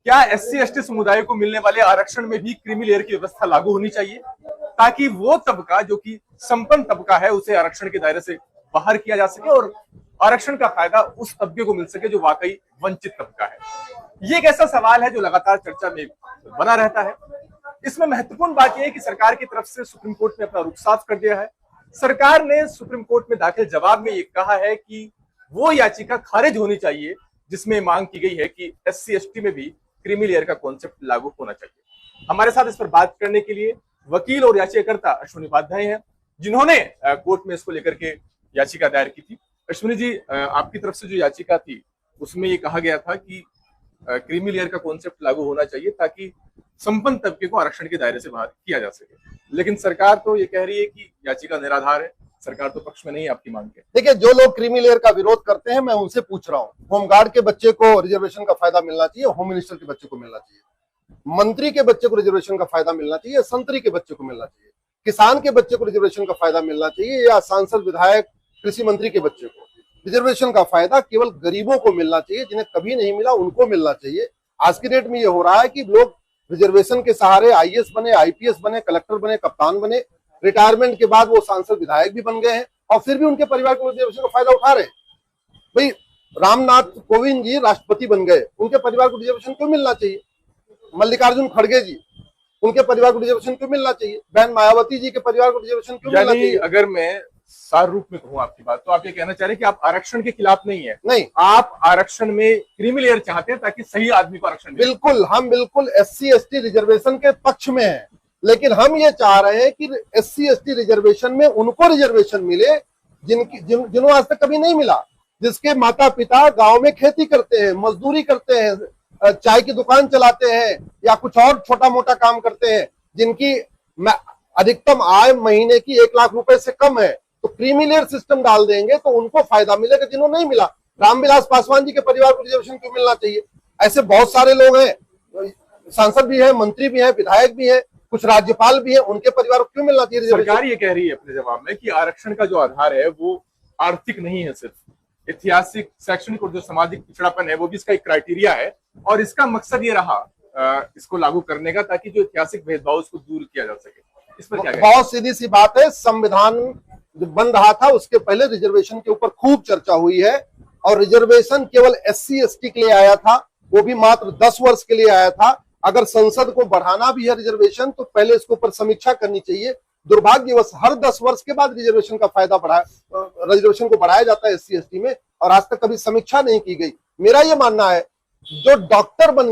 क्या SC ST समुदाय को मिलने वाले आरक्षण में भी क्रीमी लेयर की व्यवस्था लागू होनी चाहिए, ताकि वो तबका जो कि संपन्न तबका है उसे आरक्षण के दायरे से बाहर किया जा सके और आरक्षण का फायदा उस तबके को मिल सके जो वाकई वंचित तबका है। ये एक ऐसा सवाल है जो लगातार चर्चा में बना रहता है। इसमें महत्वपूर्ण बात यह है कि सरकार की तरफ से सुप्रीम कोर्ट ने अपना रुख साफ कर दिया है। सरकार ने सुप्रीम कोर्ट में दाखिल जवाब में ये कहा है कि वो याचिका खारिज होनी चाहिए जिसमें मांग की गई है कि SC ST में भी क्रीमी लेयर का कॉन्सेप्ट लागू होना चाहिए। हमारे साथ इस पर बात करने के लिए वकील और याचिकाकर्ता अश्विनी उपाध्याय हैं, जिन्होंने कोर्ट में इसको लेकर के याचिका दायर की थी। अश्विनी जी, आपकी तरफ से जो याचिका थी उसमें ये कहा गया था कि क्रीमी लेयर का कॉन्सेप्ट लागू होना चाहिए ताकि संपन्न तबके को आरक्षण के दायरे से बाहर किया जा सके, लेकिन सरकार तो ये कह रही है कि याचिका निराधार है। सरकार तो पक्ष में नहीं है आपकी मांग के। देखिए, जो लोग क्रीमी लेयर का विरोध करते हैं मैं उनसे पूछ रहा हूँ, होमगार्ड के बच्चे को रिजर्वेशन का फायदा मिलना चाहिए, होम मिनिस्टर के बच्चे को मिलना चाहिए, मंत्री के बच्चे को रिजर्वेशन का फायदा मिलना चाहिए, संतरी के बच्चे को मिलना चाहिए, किसान के बच्चे को रिजर्वेशन का फायदा मिलना चाहिए, या सांसद विधायक कृषि मंत्री के बच्चे को? रिजर्वेशन का फायदा केवल गरीबों को मिलना चाहिए, जिन्हें कभी नहीं मिला उनको मिलना चाहिए। आज की डेट में ये हो रहा है कि लोग रिजर्वेशन के सहारे IAS बने, IPS बने, कलेक्टर बने, कप्तान बने, रिटायरमेंट के बाद वो सांसद विधायक भी बन गए हैं और फिर भी उनके परिवार को रिजर्वेशन का फायदा उठा रहे हैं। भाई, रामनाथ कोविंद जी राष्ट्रपति बन गए, उनके परिवार को रिजर्वेशन क्यों मिलना चाहिए? मल्लिकार्जुन खड़गे जी, उनके परिवार को रिजर्वेशन क्यों मिलना चाहिए? बहन मायावती जी के परिवार को रिजर्वेशन क्यों मिलना चाहिए? अगर मैं सार रूप में कहूं आपकी बात, तो आप ये कहना चाह रहे हैं कि आप आरक्षण के खिलाफ नहीं है? नहीं, आप आरक्षण में क्रीमी लेयर चाहते हैं ताकि सही आदमी को आरक्षण मिले। बिल्कुल, हम बिल्कुल SC ST रिजर्वेशन के पक्ष में हैं, लेकिन हम ये चाह रहे हैं कि SC ST रिजर्वेशन में उनको रिजर्वेशन मिले जिन्होंने आज तक कभी नहीं मिला, जिसके माता पिता गांव में खेती करते हैं, मजदूरी करते हैं, चाय की दुकान चलाते हैं या कुछ और छोटा मोटा काम करते हैं, जिनकी अधिकतम आय महीने की 1 लाख रुपए से कम है। तो क्रीमी लेयर सिस्टम डाल देंगे तो उनको फायदा मिलेगा जिन्होंने नहीं मिला। रामविलास पासवान जी के परिवार को रिजर्वेशन क्यों मिलना चाहिए? ऐसे बहुत सारे लोग हैं, सांसद भी है, मंत्री भी है, विधायक भी है, कुछ राज्यपाल भी है, उनके परिवार को क्यों मिलना चाहिए रिजर्वेशन? सरकार ये कह रही है अपने जवाब में कि आरक्षण का जो आधार है वो आर्थिक नहीं है, सिर्फ ऐतिहासिक, शैक्षणिक और जो सामाजिक पिछड़ापन है वो भी इसका एक क्राइटेरिया है, और इसका मकसद ये रहा इसको लागू करने का ताकि जो ऐतिहासिक भेदभाव उसको दूर किया जा सके। इस पर क्या? बहुत सीधी सी बात है, संविधान जो बन रहा था उसके पहले रिजर्वेशन के ऊपर खूब चर्चा हुई है, और रिजर्वेशन केवल SC ST के लिए आया था, वो भी मात्र 10 वर्ष के लिए आया था। अगर संसद को बढ़ाना भी है रिजर्वेशन तो पहले इसके ऊपर समीक्षा करनी चाहिए। दुर्भाग्यवश हर 10 वर्ष के बाद रिजर्वेशन का फायदा रिजर्वेशन को बढ़ाया जाता है SC ST में, और आज तक कभी समीक्षा नहीं की गई। मेरा ये मानना है, जो डॉक्टर बन